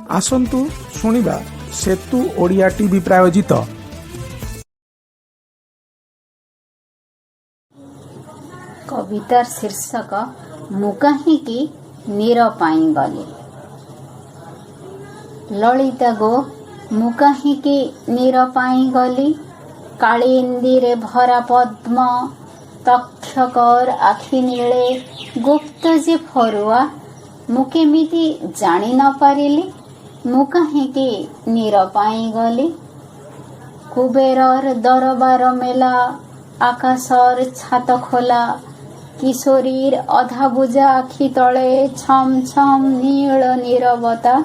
आसन्तु शुणिबा सेतु Odia TV प्रायोजित कवितार शीर्षक मु काहींकि नीर पाई गली। ललिता गो मु काहींकि नीर पाई गली। कालिंदीरे भरा पद्म तक्षकर आखि नीले गुप्त जे फरुआ मु केमिति जानी न पारिली। मु काहींकि नीर पाई गली। कुबेरर दरबार मेला आकाशर छात खोला। किशोरीर अधा बुझा आखि तले छम छम नील नीरवता।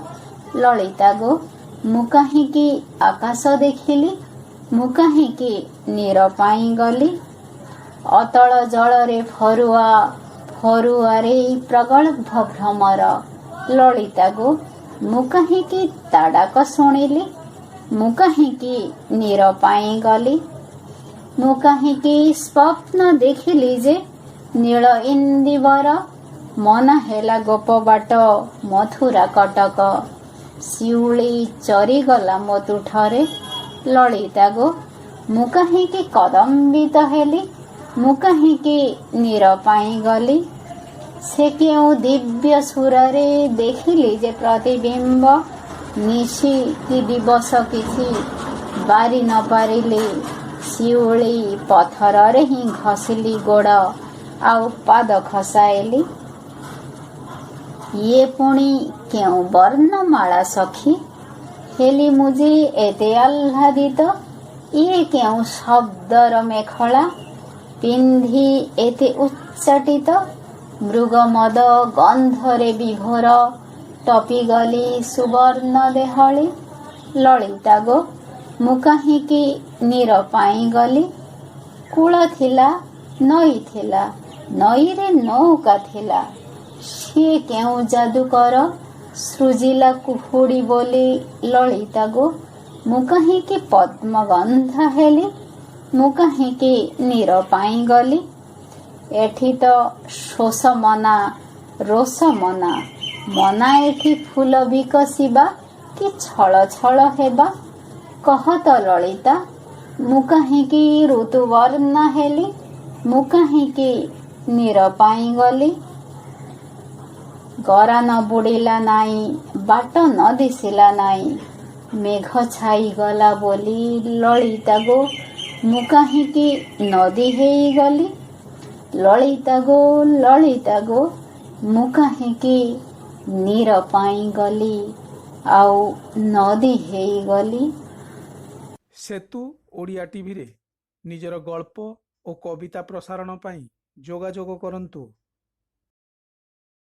ललिता गो मु काहींकि आकाश देखिली। मु काहींकि नीर पाई गली। अतल जलरे फरुआ फरुआरे प्रगल्भ भ्रमर। ललिता गो मु काहींकि ताड़ाक शुणिली। मु काहींकि नीर पाई गली। मु काहींकि स्वप्न देखिली जे नील इंदिवर। मन हेला गोप बाट मथुरा कटक। शिउली चरीगला मो तुठरे। ललिता गो मु काहींकि कदम्बित हेली। मु काहींकि नीर पाई गली। से केउ दिव्य सुररे देखिली जे प्रतिबिंब। निशी कि दिवस किछि बारी न पारिली। शिउली पथर ही घसिली गोड़ आउ पाद खसाइली। ये पुणी केउ वर्णमाला सखी हेली मुझे एते आह्लादित। ये केउ शब्दर मेखला पिंधि एते उच्चाटित। मृगमद गंधरे विभोर टपिगली सुवर्ण देहली। ललिता गो मु काहींकि नीर पाई गली। कूल थिला नई थिला नई रे नौका थिला। सी केउ जादूकर सृजिला कुहुड़ी बोली। ललिता गो मु काहींकि पद्मगंधा हेली। मु काहींकि नीर पाई गली। एठी तो शोष मना रोष मना मना एठी फूल विकसिबा कि छल छल हेबा। कह तो ललिता मु काहींकि ऋतुवर्ण हेली। मु काहींकि नीर पाई गली। गरा न बुड़िला नाई बाट न दिसिला नाई। मेघ छाई गला बोली। ललिता गो मु काहींकि नदी हेई गली। ललिता गो मु काहींकि नीर पाई गली आउ नदी हेई गली। सेतु ओडिया टीवी रे निजर गल्प और कविता प्रसारण पाई जोगाजोग करंतु